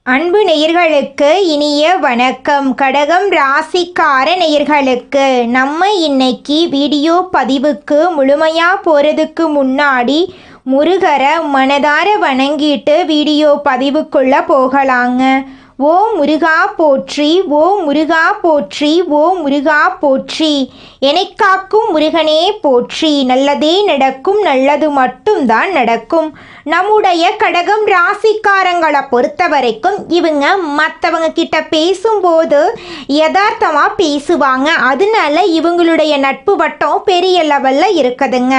அன்பு நேயர்களுக்கு இனிய வணக்கம். கடகம் ராசிக்கார நேயர்களுக்கு நம்ம இன்னைக்கு வீடியோ பதிவுக்கு முழுமையாக போகிறதுக்கு முன்னாடி முருகரை மனதார வணங்கிட்டு வீடியோ பதிவுக்குள்ளே போகலாங்க. ஓ முருகா போற்றி, ஓ முருகா போற்றி, ஓ முருகா போற்றி, என்னை காக்கும் முருகனே போற்றி. நல்லதே நடக்கும், நல்லது மட்டும்தான் நடக்கும். நம்முடைய கடகம் ராசிக்காரங்களை பொறுத்த வரைக்கும் இவங்க மற்றவங்க கிட்ட பேசும்போது யதார்த்தமாக பேசுவாங்க. அதனால இவங்களுடைய நட்பு வட்டம் பெரிய லெவலில் இருக்குதுங்க.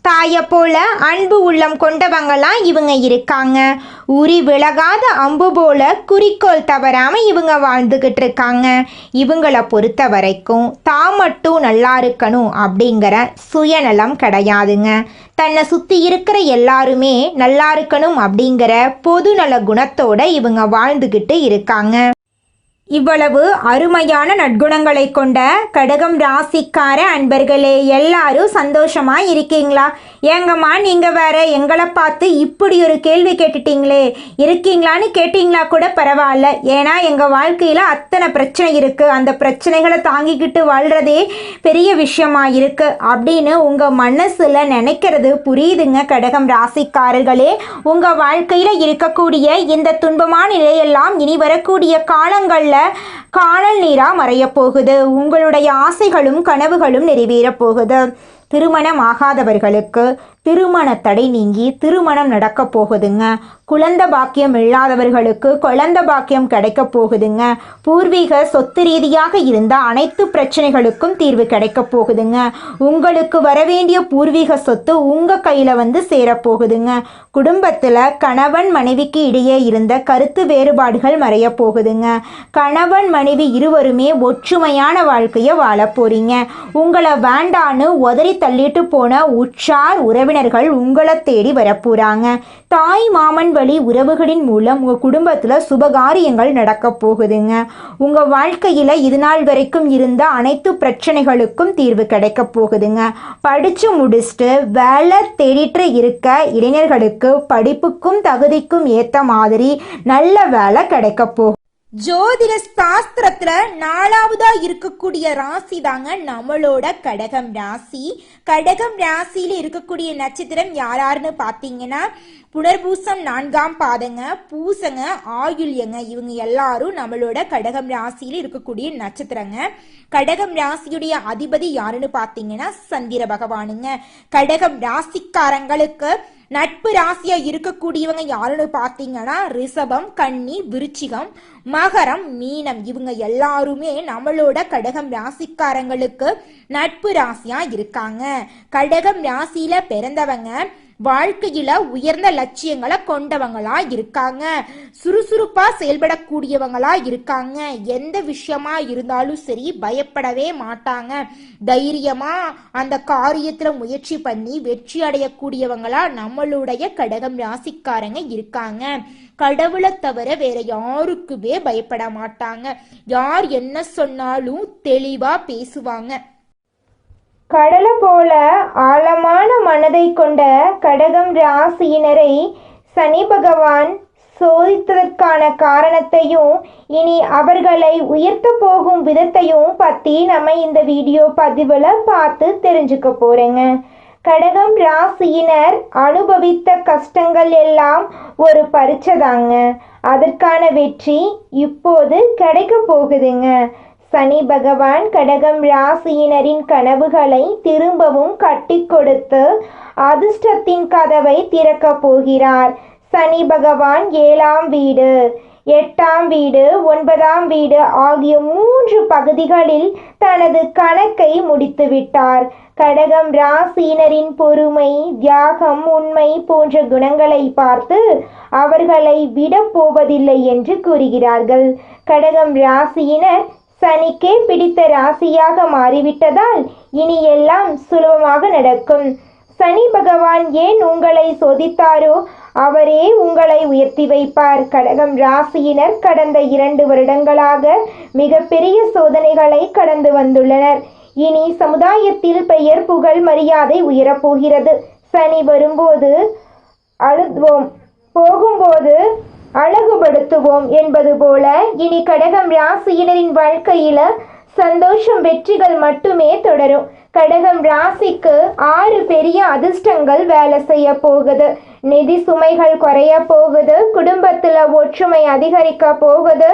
தாயை போல அன்பு உள்ளம் கொண்டவங்களாம் இவங்க இருக்காங்க. உரி விலகாத அம்பு போல குறிக்கோள் தவறாமல் இவங்க வாழ்ந்துக்கிட்டு இருக்காங்க. இவங்களை பொறுத்த வரைக்கும் தான் மட்டும் நல்லா இருக்கணும் அப்படிங்கிற சுயநலம் கிடையாதுங்க. தன்னை சுற்றி இருக்கிற எல்லாருமே நல்லா இருக்கணும் அப்படிங்கிற பொதுநல குணத்தோட இவங்க வாழ்ந்துக்கிட்டு இருக்காங்க. இவ்வளவு அருமையான நற்குணங்களை கொண்ட கடகம் ராசிக்கார அன்பர்களே, எல்லாரும் சந்தோஷமா இருக்கீங்களா? ஏங்கம்மா நீங்கள் வேற எங்களை பார்த்து இப்படி ஒரு கேள்வி கேட்டுட்டீங்களே, இருக்கீங்களான்னு கேட்டிங்களா கூட பரவாயில்ல. ஏன்னா எங்கள் வாழ்க்கையில் அத்தனை பிரச்சனை இருக்குது, அந்த பிரச்சனைகளை தாங்கிக்கிட்டு வாழ்கிறதே பெரிய விஷயமா இருக்குது அப்படின்னு உங்கள் மனசில் நினைக்கிறது புரியுதுங்க. கடகம் ராசிக்காரர்களே, உங்கள் வாழ்க்கையில் இருக்கக்கூடிய இந்த துன்பமான நிலையெல்லாம் இனி வரக்கூடிய காலங்களில் காணல் நீரா மறைய போகுது. உங்களுடைய ஆசைகளும் கனவுகளும் நிறைவேறப் போகுது. திருமணம் ஆகாதவர்களுக்கு திருமண தடை நீங்கி திருமணம் நடக்க போகுதுங்க. குழந்தை பாக்கியம் இல்லாதவர்களுக்கு குழந்தை பாக்கியம் கிடைக்க போகுதுங்க. பூர்வீக சொத்து ரீதியாக இருந்த அனைத்து பிரச்சனைகளுக்கும் தீர்வு கிடைக்க போகுதுங்க. உங்களுக்கு வரவேண்டிய பூர்வீக சொத்து உங்கள் கையில் வந்து சேரப்போகுதுங்க. குடும்பத்தில் கணவன் மனைவிக்கு இடையே இருந்த கருத்து வேறுபாடுகள் மறைய போகுதுங்க. கணவன் மனைவி இருவருமே ஒற்றுமையான வாழ்க்கையை வாழ போறீங்க. உங்களை வேண்டான்னு உதறி தள்ளிட்டு போன உற்றார் உறவினர்கள் உங்களை தேடி வரப்போறாங்க. தாய் மாமன் வழி உறவுகளின் மூலம் உங்கள் குடும்பத்தில் சுபகாரியங்கள் நடக்க போகுதுங்க. உங்கள் வாழ்க்கையில் இது நாள் வரைக்கும் இருந்த அனைத்து பிரச்சனைகளுக்கும் தீர்வு கிடைக்க போகுதுங்க. படித்து முடிச்சுட்டு வேலை தேடிட்டு இருக்க இளைஞர்களுக்கு படிப்புக்கும் தகுதிக்கும் ஏற்ற மாதிரி நல்ல வேலை கிடைக்க போகுது. ஜோதிட சாஸ்திரத்துல 4வதா இருக்கக்கூடிய ராசி தாங்க நம்மளோட கடகம் ராசி. கடகம் ராசியில இருக்கக்கூடிய நட்சத்திரம் யாராருன்னு பாத்தீங்கன்னா புனர்பூசம் 4ஆம் பாதங்க, பூசங்க, ஆயுள்யங்க. இவங்க எல்லாரும் நம்மளோட கடகம் ராசியில இருக்கக்கூடிய நட்சத்திரங்க. கடகம் ராசியுடைய அதிபதி யாருன்னு பாத்தீங்கன்னா சந்திர பகவானுங்க. கடகம் ராசிக்காரங்களுக்கு நட்பு ராசியா இருக்கக்கூடியவங்க யாருன்னு பாத்தீங்கன்னா ரிஷபம், கன்னி, விருச்சிகம், மகரம், மீனம். இவங்க எல்லாருமே நம்மளோட கடகம் ராசிக்காரங்களுக்கு நட்பு ராசியா இருக்காங்க. கடகம் ராசியில பிறந்தவங்க வாழ்க்கையில உயர்ந்த லட்சியங்களை கொண்டவங்களா இருக்காங்க. சுறுசுறுப்பா செயல்படக்கூடியவங்களா இருக்காங்க. எந்த விஷயமா இருந்தாலும் சரி பயப்படவே மாட்டாங்க. தைரியமா அந்த காரியத்துல முயற்சி பண்ணி வெற்றி அடையக்கூடியவங்களா நம்மளுடைய கடகம் ராசிக்காரங்க இருக்காங்க. கடவுளை தவிர வேற யாருக்குமே பயப்பட மாட்டாங்க. யார் என்ன சொன்னாலும் தெளிவா பேசுவாங்க. கடலை போல ஆழமான மனதை கொண்ட கடகம் ராசியினரை சனி பகவான் சோதித்ததற்கான காரணத்தையும் இனி அவர்களை உயர்த்த போகும் விதத்தையும் பற்றி நம்ம இந்த வீடியோ பதிவில் பார்த்து தெரிஞ்சுக்க போகிறேங்க. கடகம் ராசியினர் அனுபவித்த கஷ்டங்கள் எல்லாம் ஒரு பரீட்சை தாங்க. அதற்கான வெற்றி இப்போது கிடைக்க போகுதுங்க. சனி பகவான் கடகம் ராசியினரின் கனவுகளை திரும்பவும் கட்டி கொடுத்து அதிர்ஷ்டத்தின் கதவை திறக்க போகிறார். சனி பகவான் 7ஆம் வீடு, 8ஆம் வீடு, 9ஆம் வீடு ஆகிய 3 பகுதிகளில் தனது கணக்கை முடித்துவிட்டார். கடகம் ராசியினரின் பொறுமை, தியாகம், உண்மை போன்ற குணங்களை பார்த்து அவர்களை விட போவதில்லை என்று கூறுகிறார்கள். கடகம் ராசியினர் சனிக்கே பிடித்த ராசியாக மாறிவிட்டதால் இனி எல்லாம் சுலபமாக நடக்கும். சனி பகவான் ஏன் உங்களை சோதித்தாரோ அவரே உங்களை உயர்த்தி வைப்பார். கடகம் ராசியினர் கடந்த 2 வருடங்களாக மிகப்பெரிய சோதனைகளை கடந்து வந்துள்ளனர். இனி சமுதாயத்தில் பெயர், புகழ், மரியாதை உயரப்போகிறது. சனி வரும்போது அழுதுவோம், போகும்போது அழகுபடுத்துவோம் என்பது போல இனி கடகம் ராசியினரின் வாழ்க்கையில சந்தோஷம் வெற்றிகள் மட்டுமே தொடரும். கடகம் ராசிக்கு 6 பெரிய அதிர்ஷ்டங்கள் வேலை செய்ய போகுது. நிதி சுமைகள் குறைய போகுது. குடும்பத்துல ஒற்றுமை அதிகரிக்க போகுது.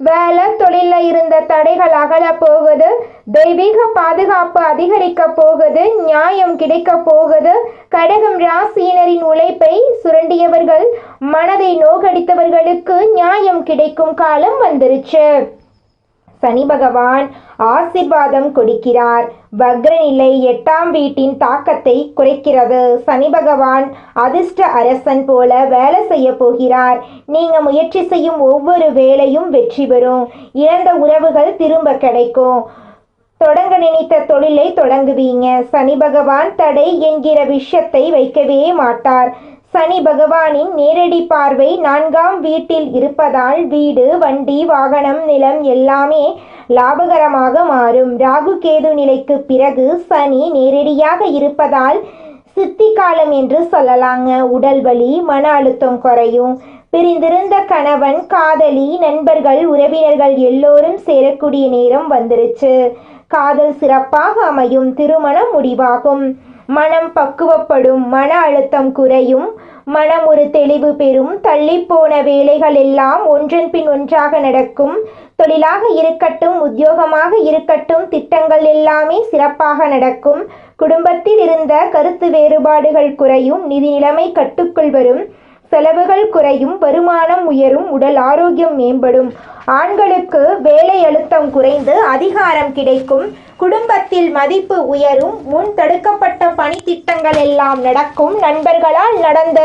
வேலை தொழில இருந்த தடைகள் அகல போகுது. தெய்வீக பாதுகாப்பு அதிகரிக்க போகுது. நியாயம் கிடைக்க போகுது. கடகம் ராசியினரின் உழைப்பை சுரண்டியவர்கள், மனதை நோகடித்தவர்களுக்கு நியாயம் கிடைக்கும் காலம் வந்துருச்சு. சனி பகவான் ஆசீர்வாதம் கொடுக்கிறார். வக்ரநிலை 8ஆம் வீட்டின் தாக்கத்தை குறைக்கிறது. சனி பகவான் அதிர்ஷ்ட அரசன் போல வேலை செய்ய போகிறார். நீங்க முயற்சி செய்யும் ஒவ்வொரு வேலையும் வெற்றி பெறும். இழந்த உறவுகள் திரும்ப கிடைக்கும். தொடங்க நினைத்த தொழிலை தொடங்குவீங்க. சனி பகவான் தடை என்கிற விஷயத்தை வைக்கவே மாட்டார். சனி பகவானின் நேரடி பார்வை 4ஆம் வீட்டில் இருப்பதால் வீடு, வண்டி, வாகனம், நிலம் எல்லாமே லாபகரமாக மாறும். ராகு கேது நிலைக்கு பிறகு சனி நேரடியாக இருப்பதால் சித்தி காலம் என்று சொல்லலாங்க. உடல் வலி, மன அழுத்தம் குறையும். பிரிந்திருந்த கணவன், காதலி, நண்பர்கள், உறவினர்கள் எல்லோரும் சேரக்கூடிய நேரம் வந்துருச்சு. காதல் சிறப்பாக அமையும். திருமணம் முடிவாகும். மனம் பக்குவப்படும். மன அழுத்தம் குறையும். மனம் ஒரு தெளிவு பெறும். தள்ளிப்போன வேலைகள் எல்லாம் ஒன்றன் பின் ஒன்றாக நடக்கும். தொழிலாக இருக்கட்டும், உத்தியோகமாக இருக்கட்டும், திட்டங்கள் எல்லாமே சிறப்பாக நடக்கும். குடும்பத்தில் இருந்த கருத்து வேறுபாடுகள் குறையும். நிதி நிலைமை கட்டுக்குள் வரும். செலவுகள் குறையும். வருமானம் உயரும். உடல் ஆரோக்கியம் மேம்படும். ஆண்களுக்கு வேலை அழுத்தம் குறைந்து அதிகாரம் கிடைக்கும். குடும்பத்தில் மதிப்பு உயரும். முன் தடுக்கப்பட்ட பணி திட்டங்கள் எல்லாம் நடக்கும். நண்பர்களால் நடந்த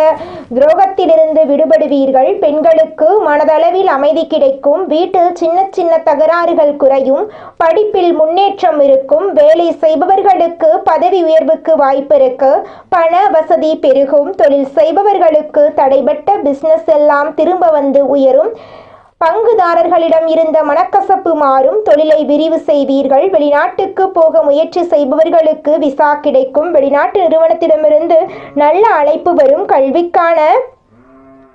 துரோகத்திலிருந்து விடுபடுவீர்கள். பெண்களுக்கு மனதளவில் அமைதி கிடைக்கும். வீட்டில் சின்ன சின்ன தகராறுகள் குறையும். படிப்பில் முன்னேற்றம் இருக்கும். வேலை செய்பவர்களுக்கு பதவி உயர்வுக்கு வாய்ப்பு இருக்கு. பண வசதி பெருகும். தொழில் செய்பவர்களுக்கு தடைபட்ட பிசினஸ் எல்லாம் திரும்ப வந்து உயரும். பங்குதாரர்களிடம் இருந்த மனக்கசப்பு மாறும். தொழிலை விரிவு செய்வீர்கள். வெளிநாட்டுக்கு போக முயற்சி செய்பவர்களுக்கு விசா கிடைக்கும். வெளிநாட்டு நிறுவனத்திடமிருந்து நல்ல அழைப்பு வரும். கல்விக்கான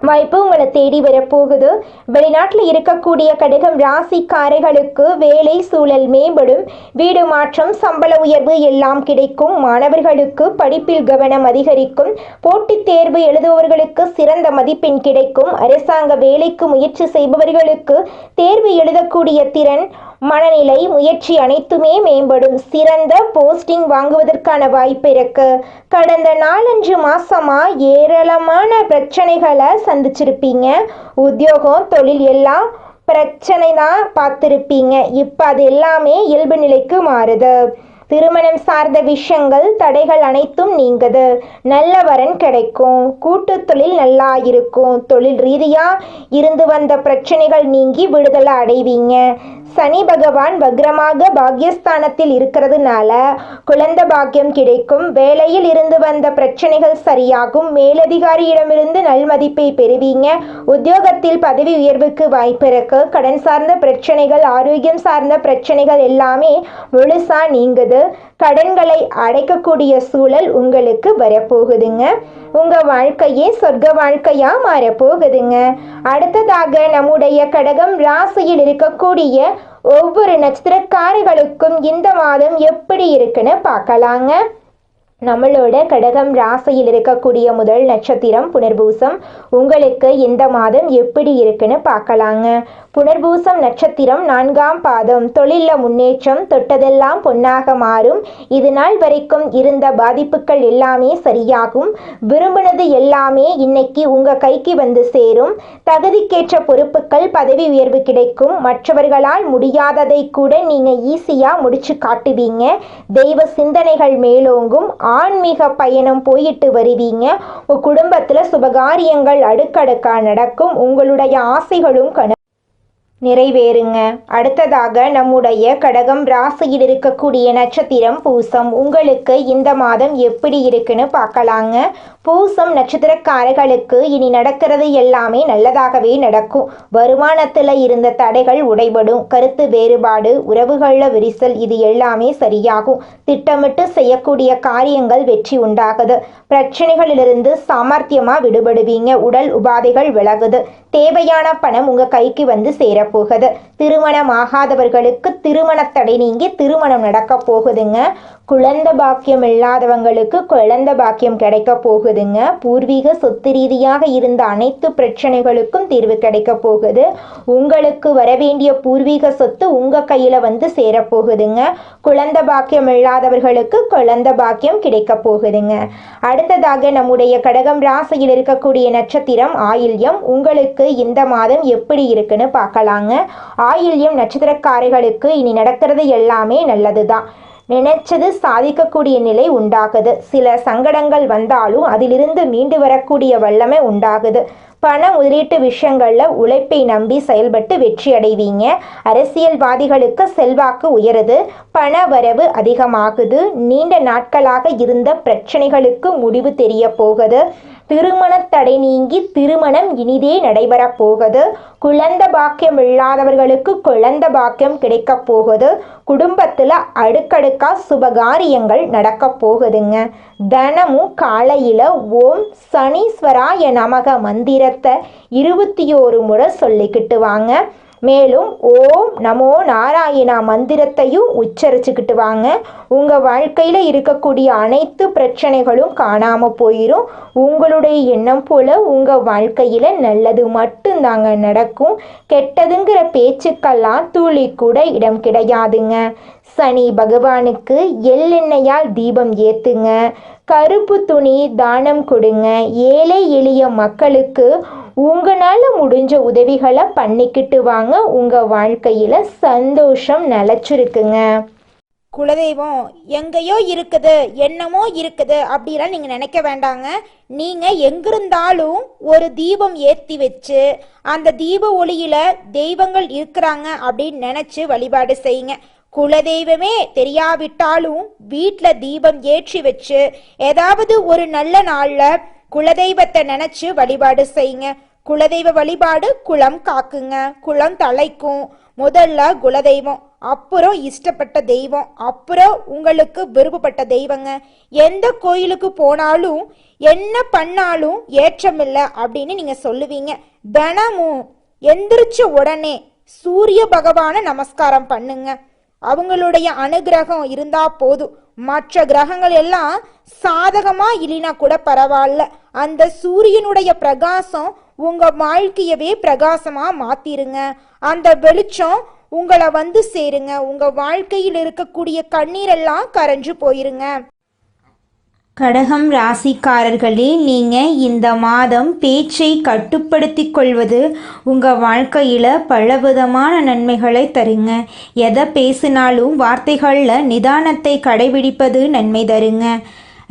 வாய்ப்பு உங்களை தேடி வரப்போகுது. வெளிநாட்டில் இருக்கக்கூடிய கடகம் ராசிக்காரர்களுக்கு வேலை சூழல் மேம்படும். வீடு மாற்றம், சம்பள உயர்வு எல்லாம் கிடைக்கும். மாணவர்களுக்கு படிப்பில் கவனம் அதிகரிக்கும். போட்டித் தேர்வு எழுதுபவர்களுக்கு சிறந்த மதிப்பெண் கிடைக்கும். அரசாங்க வேலைக்கு முயற்சி செய்பவர்களுக்கு தேர்வு எழுதக்கூடிய திறன், மனநிலை, முயற்சி அனைத்துமே மேம்படும். சிறந்த போஸ்டிங் வாங்குவதற்கான வாய்ப்பு இருக்கு. கடந்த 4-5 மாசமா ஏராளமான பிரச்சனைகளை சந்திச்சிருப்பீங்க. உத்தியோகம், தொழில் எல்லாம் பிரச்சனை தான் பார்த்துருப்பீங்க. இப்போ அது எல்லாமே இயல்பு நிலைக்கு மாறுது. திருமணம் சார்ந்த விஷயங்கள், தடைகள் அனைத்தும் நீங்குது. நல்ல வரன் கிடைக்கும். கூட்டு தொழில் நல்லா இருக்கும். தொழில் ரீதியா இருந்து வந்த பிரச்சனைகள் நீங்கி விடுதலை அடைவீங்க. சனி பகவான் வக்ரமாக பாக்யஸ்தானத்தில் இருக்கிறதுனால குழந்தை பாக்கியம் கிடைக்கும். வேலையில் இருந்து வந்த பிரச்சனைகள் சரியாகும். மேலதிகாரியிடமிருந்து நல்மதிப்பை பெறுவீங்க. உத்தியோகத்தில் பதவி உயர்வுக்கு வாய்ப்பு இருக்கு. கடன் சார்ந்த பிரச்சனைகள், ஆரோக்கியம் சார்ந்த பிரச்சனைகள் எல்லாமே முழுசா நீங்குது. கடன்களை அடைக்கக்கூடிய சூழல் உங்களுக்கு வரப்போகுதுங்க. உங்க வாழ்க்கையே சொர்க்க வாழ்க்கையா மாறப்போகுதுங்க. அடுத்ததாக நம்முடைய கடகம் ராசியில் இருக்கக்கூடிய ஒவ்வொரு நட்சத்திரக்காரர்களுக்கும் இந்த மாதம் எப்படி இருக்குன்னு பார்க்கலாங்க. நம்மளோட கடகம் ராசியில் இருக்கக்கூடிய முதல் நட்சத்திரம் புனர்பூசம். உங்களுக்கு இந்த மாதம் எப்படி இருக்குன்னு பார்க்கலாங்க. புனர்பூசம் நட்சத்திரம் 4ஆம் பாதம். தொழிலில் முன்னேற்றம், தொட்டதெல்லாம் பொன்னாக மாறும். இது நாள் வரைக்கும் இருந்த பாதிப்புகள் எல்லாமே சரியாகும். விரும்பினது எல்லாமே இன்னைக்கு உங்க கைக்கு வந்து சேரும். தகுதிக்கேற்ற பொறுப்புகள், பதவி உயர்வு கிடைக்கும். மற்றவர்களால் முடியாததை கூட நீங்க ஈஸியா முடிச்சு காட்டுவீங்க. தெய்வ சிந்தனைகள் மேலோங்கும். ஆன்மீக பயணம் போயிட்டு வருவீங்க. உங்க குடும்பத்துல சுபகாரியங்கள் அடுக்கடுக்கா நடக்கும். உங்களுடைய ஆசைகளும் நிறைவேறுங்க. அடுத்ததாக நம்முடைய கடகம் ராசியில் இருக்கக்கூடிய நட்சத்திரம் பூசம். உங்களுக்கு இந்த மாதம் எப்படி இருக்குன்னு பார்க்கலாங்க. பூசம் நட்சத்திரக்காரர்களுக்கு இனி நடக்கிறது எல்லாமே நல்லதாகவே நடக்கும். வருமானத்தில் இருந்த தடைகள் உடைபடும். கருத்து வேறுபாடு, உறவுகளில் விரிசல், இது எல்லாமே சரியாகும். திட்டமிட்டு செய்யக்கூடிய காரியங்கள் வெற்றி உண்டாகுது. பிரச்சனைகளிலிருந்து சாமர்த்தியமாக விடுபடுவீங்க. உடல் உபாதைகள் விலகுது. தேவையான பணம் உங்கள் கைக்கு வந்து சேரப்போகுது. திருமணம் ஆகாதவர்களுக்கு திருமண தடை நீங்கி திருமணம் நடக்க போகுதுங்க. குழந்தை பாக்கியம் இல்லாதவங்களுக்கு குழந்தை பாக்கியம் கிடைக்க போகுதுங்க. பூர்வீக சொத்து ரீதியாக இருந்த அனைத்து பிரச்சனைகளுக்கும் தீர்வு கிடைக்க போகுது. உங்களுக்கு வரவேண்டிய பூர்வீக சொத்து உங்கள் கையில் வந்து சேரப்போகுதுங்க. குழந்தை பாக்கியம் இல்லாதவர்களுக்கு குழந்தை பாக்கியம் கிடைக்க போகுதுங்க. அடுத்ததாக நம்முடைய கடகம் ராசியில் இருக்கக்கூடிய நட்சத்திரம் ஆயில்யம். உங்களுக்கு இந்த மாதம் எப்படி இருக்குன்னு பார்க்கலாங்க. ஆயில்யம் நட்சத்திரக்காரர்களுக்கு இனி நடக்கிறது எல்லாமே நல்லதுதான். நினைச்சது சாதிக்கக்கூடிய நிலை உண்டாகுது. சில சங்கடங்கள் வந்தாலும் அதிலிருந்து மீண்டு வரக்கூடிய வல்லமை உண்டாகுது. பண முதலீட்டு விஷயங்களில் உழைப்பை நம்பி செயல்பட்டு வெற்றி அடைவீங்க. அரசியல்வாதிகளுக்கு செல்வாக்கு உயருது. பண வரவு அதிகமாகுது. நீண்ட நாட்களாக இருந்த பிரச்சனைகளுக்கு முடிவு தெரிய போகுது. திருமண தடை நீங்கி திருமணம் இனிதே நடைபெறப் போகுது. குழந்தை பாக்கியம் இல்லாதவர்களுக்கு குழந்தை பாக்கியம் கிடைக்க போகுது. குடும்பத்தில் அடுக்கடுக்கா சுபகாரியங்கள் நடக்க போகுதுங்க. தினமும் காலையில் ஓம் சனீஸ்வராய நமக மந்திரத்தை 21 முறை சொல்லிக்கிட்டு வாங்க. மேலும் ஓம் நமோ நாராயணா மந்திரத்தையும் உச்சரிச்சுக்கிட்டு வாங்க. உங்கள் வாழ்க்கையில் இருக்கக்கூடிய அனைத்து பிரச்சனைகளும் காணாமல் போயிடும். உங்களுடைய எண்ணம் போல் உங்கள் வாழ்க்கையில் நல்லது மட்டும்தாங்க நடக்கும். கெட்டதுங்கிற பேச்சுக்கெல்லாம் துளி கூட இடம் கிடையாதுங்க. சனி பகவானுக்கு எள்ளெண்ணெயால் தீபம் ஏற்றுங்க. கருப்பு துணி தானம் கொடுங்க. ஏழை எளிய மக்களுக்கு உங்களால் முடிஞ்ச உதவிகளை பண்ணிக்கிட்டு வாங்க. உங்கள் வாழ்க்கையில் சந்தோஷம் நிலச்சிருக்குங்க. குலதெய்வம் எங்கேயோ இருக்குது, என்னமோ இருக்குது அப்படிலாம் நீங்கள் நினைக்க வேண்டாங்க. நீங்கள் எங்கிருந்தாலும் ஒரு தீபம் ஏற்றி வச்சு அந்த தீப ஒளியில் தெய்வங்கள் இருக்கிறாங்க அப்படின்னு நினச்சி வழிபாடு செய்யுங்க. குலதெய்வமே தெரியாவிட்டாலும் வீட்டில் தீபம் ஏற்றி வச்சு ஏதாவது ஒரு நல்ல நாளில் குலதெய்வத்தை நினச்சி வழிபாடு செய்யுங்க. குலதெய்வ வழிபாடு குலம் காக்குங்க, குலம் தலைக்கும். முதல்ல குலதெய்வம், அப்புறம் இஷ்டப்பட்ட தெய்வம், அப்புறம் உங்களுக்கு விருப்பப்பட்ட தெய்வங்க. எந்த கோயிலுக்கு போனாலும் என்ன பண்ணாலும் ஏற்றமில்லை அப்படின்னு நீங்கள் சொல்லுவீங்க. தினமும் எந்திரிச்ச உடனே சூரிய பகவானை நமஸ்காரம் பண்ணுங்க. அவங்களுடைய அனுகிரகம் இருந்தா போதும். மற்ற கிரகங்கள் எல்லாம் சாதகமா இல்லைனா கூட பரவாயில்ல. அந்த சூரியனுடைய பிரகாசம் உங்க வாழ்க்கையவே பிரகாசமா மாத்திருங்க. அந்த வெளிச்சம் உங்களை வந்து சேருங்க. உங்க வாழ்க்கையில் இருக்கக்கூடிய கண்ணீரெல்லாம் கரைஞ்சு போயிருங்க. கடகம் ராசிக்காரர்களே, நீங்கள் இந்த மாதம் பேச்சை கட்டுப்படுத்தி கொள்வது உங்கள் வாழ்க்கையில் பலவிதமான நன்மைகளை தருங்க. எதை பேசினாலும் வார்த்தைகளில் நிதானத்தை கடைபிடிப்பது நன்மை தருங்க.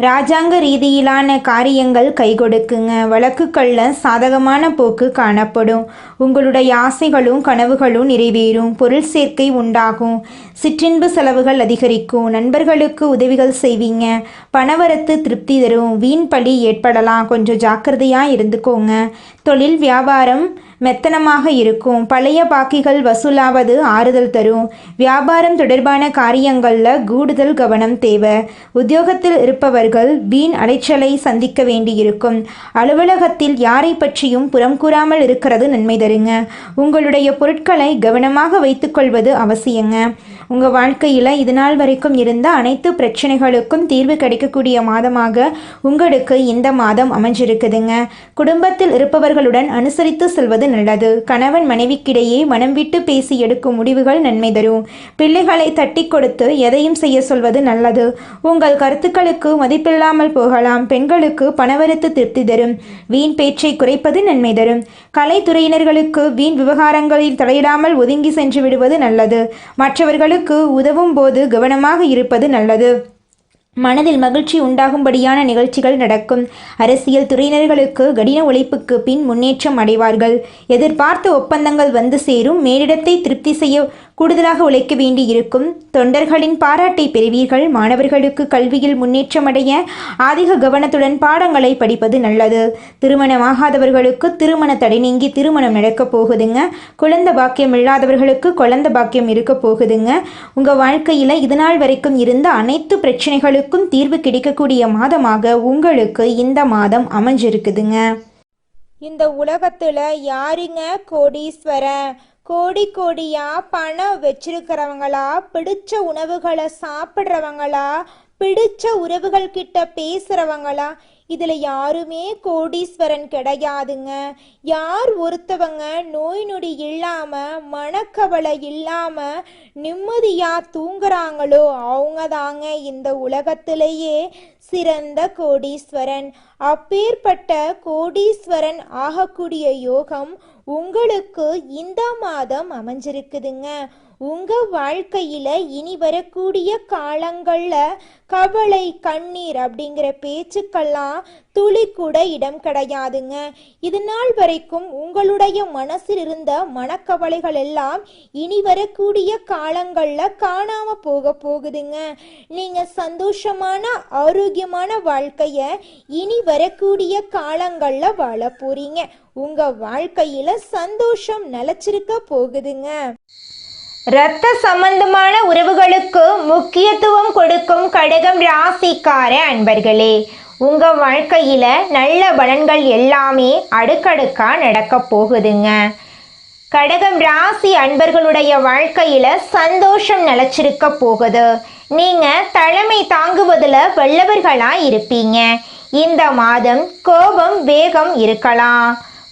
ராஜாங்க ரீதியிலான காரியங்கள் கை கொடுக்குங்க. வழக்குகளில் சாதகமான போக்கு காணப்படும். உங்களுடைய ஆசைகளும் கனவுகளும் நிறைவேறும். பொருள் சேர்க்கை உண்டாகும். சிற்றின்பு செலவுகள் அதிகரிக்கும். நண்பர்களுக்கு உதவிகள் செய்வீங்க. பணவரத்து திருப்தி தரும். வீண் பழி ஏற்படலாம், கொஞ்சம் ஜாக்கிரதையாக இருந்துக்கோங்க. தொழில் வியாபாரம் மெத்தனமாக இருக்கும். பழைய பாக்கிகள் வசூலாவது ஆறுதல் தரும். வியாபாரம் தொடர்பான காரியங்களில் கூடுதல் கவனம் தேவை. உத்தியோகத்தில் இருப்பவர்கள் வீண் அலைச்சலை சந்திக்க வேண்டியிருக்கும். அலுவலகத்தில் யாரை பற்றியும் புறம் கூறாமல் இருக்கிறது நன்மை தருங்க. உங்களுடைய பொருட்களை கவனமாக வைத்துக்கொள்வது அவசியங்க. உங்கள் வாழ்க்கையில் இது நாள் வரைக்கும் இருந்த அனைத்து பிரச்சனைகளுக்கும் தீர்வு கிடைக்கக்கூடிய மாதமாக உங்களுக்கு இந்த மாதம் அமைஞ்சிருக்குதுங்க. குடும்பத்தில் இருப்பவர்களுடன் அனுசரித்து செல்வது நல்லது. கணவன் மனைவிக்கிடையே மனம் விட்டு பேசி எடுக்கும் முடிவுகள் நன்மை தரும். பிள்ளைகளை தட்டி கொடுத்து எதையும் செய்ய சொல்வது நல்லது. உங்கள் கருத்துக்களுக்கு மதிப்பில்லாமல் போகலாம். பெண்களுக்கு பணவரத்து திருப்தி தரும். வீண் பேச்சை குறைப்பது நன்மை தரும். கலைத்துறையினர்களுக்கு வீண் விவகாரங்களில் தலையிடாமல் ஒதுங்கி சென்று விடுவது நல்லது. மற்றவர்களுக்கு உதவும் போது கவனமாக இருப்பது நல்லது. மனதில் மகிழ்ச்சி உண்டாகும்படியான நிகழ்ச்சிகள் நடக்கும். அரசியல் துறையினர்களுக்கு கடின உழைப்புக்கு பின் முன்னேற்றம் அடைவார்கள். எதிர்பார்த்த ஒப்பந்தங்கள் வந்து சேரும். மேலிடத்தை திருப்தி செய்ய கூடுதலாக உழைக்க வேண்டி இருக்கும். தொண்டர்களின் பாராட்டை பெறுவீர்கள். மாணவர்களுக்கு கல்வியில் முன்னேற்றம் அடைய அதிக கவனத்துடன் பாடங்களை படிப்பது நல்லது. திருமணமாகாதவர்களுக்கு திருமண தடை நீங்கி திருமணம் நடக்க போகுதுங்க. குழந்தை பாக்கியம் இல்லாதவர்களுக்கு குழந்தை பாக்கியம் இருக்க போகுதுங்க. உங்கள் வாழ்க்கையில் இதுநாள் வரைக்கும் இருந்த அனைத்து பிரச்சனைகளுக்கும் தீர்வு கிடைக்கக்கூடிய மாதமாக உங்களுக்கு இந்த மாதம் அமைஞ்சிருக்குதுங்க. இந்த உலகத்துல யாருங்க கோடீஸ்வரன்? கோடி கோடியா பணம் வச்சிருக்கிறவங்களா, பிடிச்ச உணவுகளை சாப்பிட்றவங்களா, பிடிச்ச உறவுகள் கிட்ட பேசுறவங்களா? இதுல யாருமே கோடீஸ்வரன் கிடையாதுங்க. யார் ஒருத்தவங்க நோய் நொடி இல்லாம, மனக்கவலை இல்லாம நிம்மதியா தூங்குறாங்களோ அவங்க தாங்க இந்த உலகத்திலேயே சிறந்த கோடீஸ்வரன். அப்பேற்பட்ட கோடீஸ்வரன் ஆகக்கூடிய யோகம் உங்களுக்கு இந்த மாதம் அமைஞ்சிருக்குதுங்க. உங்க வாழ்க்கையில இனி வரக்கூடிய காலங்கள்ல கவலை, கண்ணீர் அப்படிங்கிற பேச்சுக்கெல்லாம் துளி கூட இடம் கிடையாதுங்க. இது நாள் வரைக்கும் உங்களுடைய மனசில் இருந்த மனக்கவலைகள் எல்லாம் இனி வரக்கூடிய காலங்கள்ல காணாம போகுதுங்க. நீங்க சந்தோஷமான ஆரோக்கியமான வாழ்க்கைய இனி வரக்கூடிய காலங்கள்ல வாழ போறீங்க. உங்க வாழ்க்கையில சந்தோஷம் நிலைச்சிருக்க போகுதுங்க. இரத்த சம்பந்தமான உறவுகளுக்கு முக்கியத்துவம் கொடுக்கும் கடகம் ராசிக்கார அன்பர்களே, உங்க வாழ்க்கையில நல்ல பலன்கள் எல்லாமே அடுக்கடுக்கா நடக்க போகுதுங்க. கடகம் ராசி அன்பர்களுடைய வாழ்க்கையில சந்தோஷம் நிலைச்சிருக்க போகுது. நீங்க தலைமை தாங்குவதுல வல்லவர்களா இருப்பீங்க. இந்த மாதம் கோபம், வேகம் இருக்கலாம்.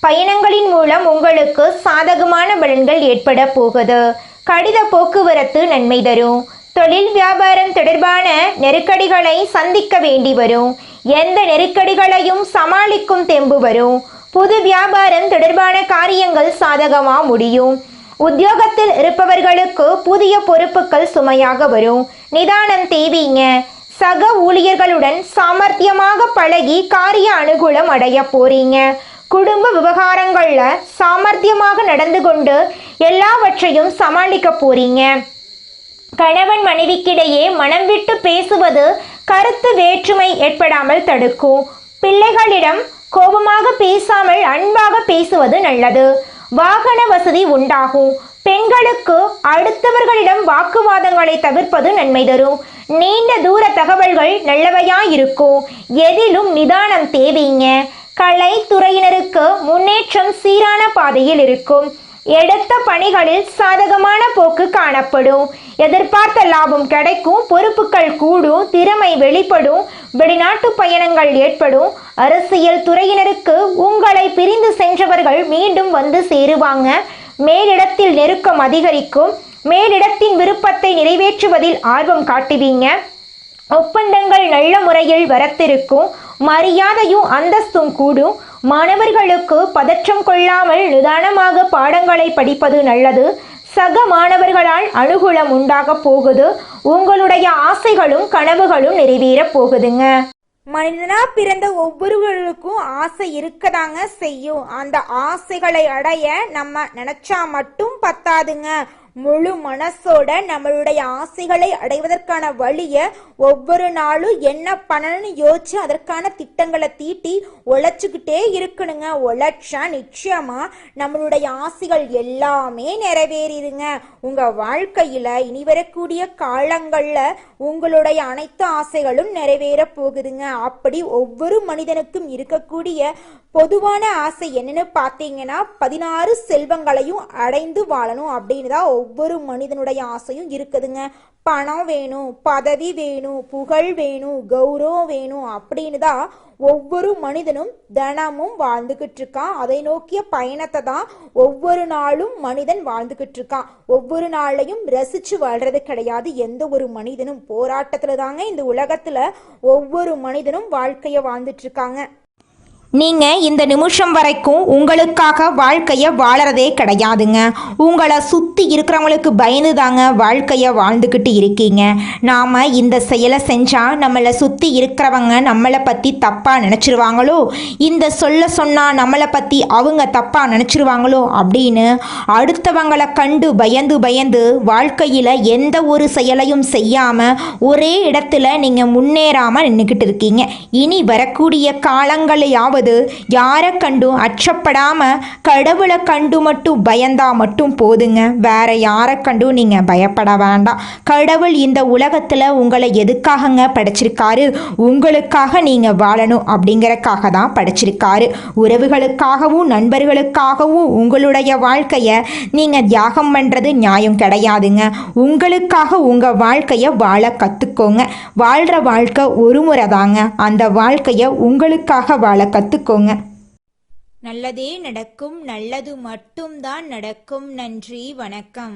பயணங்களின் மூலம் உங்களுக்கு சாதகமான பலன்கள் ஏற்பட போகுது. கடித போக்குவரத்து நன்மை தரும். தொழில் வியாபாரம் தொடர்பான நெருக்கடிகளை சந்திக்க வேண்டி வரும். எந்த நெருக்கடிகளையும் சமாளிக்கும் தெம்பு வரும். புது வியாபாரம் தொடர்பான காரியங்கள் சாதகமா முடியும். உத்தியோகத்தில் இருப்பவர்களுக்கு புதிய பொறுப்புகள் சுமையாக வரும். நிதானம் தேவைங்க. சக ஊழியர்களுடன் சாமர்த்தியமாக பழகி காரிய அனுகூலம் அடைய போறீங்க. குடும்ப விவகாரங்கள்ல சாமர்த்தியமாக நடந்து கொண்டு எல்லாவற்றையும் சமாளிக்க போறீங்க. கணவன் மனைவிக்கிடையே மனம் விட்டு பேசுவது கருத்து வேற்றுமை ஏற்படாமல் தடுக்கும். பிள்ளைகளிடம் கோபமாக பேசாமல் அன்பாக பேசுவது நல்லது. வாகன வசதி உண்டாகும். பெண்களுக்கு அடுத்தவர்களிடம் வாக்குவாதங்களை தவிர்ப்பது நன்மை தரும். நீண்ட தூர தகவல்கள் நல்லவையாயிருக்கும். எதிலும் நிதானம் தேவைங்க. கலைத்துறையினருக்கு முன்னேற்றம் சீரான பாதையில் இருக்கும். எடுத்த பணிகளில் சாதகமான போக்கு காணப்படும். எதிர்பார்த்த லாபம் கிடைக்கும். பொறுப்புகள் கூடும். திறமை வெளிப்படும். வெளிநாட்டு பயணங்கள் ஏற்படும். அரசியல் துறையினருக்கு உங்களை பிரிந்து சென்றவர்கள் மீண்டும் வந்து சேருவாங்க. மேலிடத்தில் நெருக்கம் அதிகரிக்கும். மேலிடத்தின் விருப்பத்தை நிறைவேற்றுவதில் ஆர்வம் காட்டுவீங்க. ஒப்பந்தங்கள் நல்ல முறையில் வரத்திருக்கும். மரியாதையும் அந்தஸ்தும் கூடும். மாணவர்களுக்கு பதற்றம் கொள்ளாமல் நிதானமாக பாடங்களை படிப்பது நல்லது. சக மாணவர்களால் அனுகூலம் உண்டாக போகுது. உங்களுடைய ஆசைகளும் கனவுகளும் நிறைவேறப் போகுதுங்க. மனிதனா பிறந்த ஒவ்வொருவருக்கும் ஆசை இருக்கதாங்க செய்யும். அந்த ஆசைகளை அடைய நம்ம நினைச்சா மட்டும் பத்தாதுங்க. முழு மனசோட நம்மளுடைய ஆசைகளை அடைவதற்கான வழிய ஒவ்வொரு நாளும் என்ன பண்ணணும்னு யோசிச்சு அதற்கான திட்டங்களை தீட்டி உழைச்சுக்கிட்டே இருக்கணுங்க. உழைச்சா நிச்சயமா நம்மளுடைய ஆசைகள் எல்லாமே நிறைவேறிடுங்க. உங்க வாழ்க்கையில இனி வரக்கூடிய காலங்கள்ல உங்களுடைய அனைத்து ஆசைகளும் நிறைவேற போகுதுங்க. அப்படி ஒவ்வொரு மனிதனுக்கும் இருக்கக்கூடிய பொதுவான ஆசை என்னன்னு பார்த்தீங்கன்னா 16 செல்வங்களையும் அடைந்து வாழணும் அப்படின்னு தான் ஒவ்வொரு மனிதனுடைய ஆசையும் இருக்குதுங்க. பணம் வேணும், பதவி வேணும், புகழ் வேணும், கௌரவம் வேணும் அப்படின்னு தான் ஒவ்வொரு மனிதனும் தினமும் வாழ்ந்துகிட்டு இருக்கான். அதை நோக்கிய பயணத்தை தான் ஒவ்வொரு நாளும் மனிதன் வாழ்ந்துகிட்டு இருக்கான். ஒவ்வொரு நாளையும் ரசிச்சு வாழ்றது கிடையாது எந்த ஒரு மனிதனும். போராட்டத்துல தாங்க இந்த உலகத்துல ஒவ்வொரு மனிதனும் வாழ்க்கைய வாழ்ந்துட்டு இருக்காங்க. நீங்கள் இந்த நிமிஷம் வரைக்கும் உங்களுக்காக வாழ்க்கையை வாழறதே கிடையாதுங்க. உங்களை சுற்றி இருக்கிறவங்களுக்கு பயந்து தாங்க வாழ்க்கையை வாழ்ந்துக்கிட்டு இருக்கீங்க. நாம் இந்த செயலை செஞ்சால் நம்மளை சுற்றி இருக்கிறவங்க நம்மளை பற்றி தப்பாக நினச்சிருவாங்களோ, இந்த சொன்னால் நம்மளை பற்றி அவங்க தப்பாக நினச்சிருவாங்களோ அப்படின்னு அடுத்தவங்களை கண்டு பயந்து வாழ்க்கையில் எந்த ஒரு செயலையும் செய்யாமல் ஒரே இடத்துல நீங்கள் முன்னேறாமல் நின்றுக்கிட்டு இருக்கீங்க. இனி வரக்கூடிய காலங்களையாவது அதாவது யாரை கண்டும் அச்சப்படாமல் கடவுளை கண்டு மட்டும் பயந்தா மட்டும் போதுங்க. வேற யாரை கண்டும் நீங்கள் பயப்பட வேண்டாம். கடவுள் இந்த உலகத்தில் உங்களை எதுக்காகங்க படைச்சிருக்காரு? உங்களுக்காக நீங்கள் வாழணும் அப்படிங்கிறக்காக தான் படைச்சிருக்காரு. உறவுகளுக்காகவும் நண்பர்களுக்காகவும் உங்களுடைய வாழ்க்கையை நீங்கள் தியாகம் பண்ணுறது நியாயம் கிடையாதுங்க. உங்களுக்காக உங்கள் வாழ்க்கையை வாழ கற்றுக்கோங்க. வாழ்கிற வாழ்க்கை ஒரு முறை தாங்க. அந்த வாழ்க்கையை உங்களுக்காக வாழ கற்றுக்கோங்க. நல்லதே நடக்கும், நல்லது மட்டும்தான் நடக்கும். நன்றி, வணக்கம்.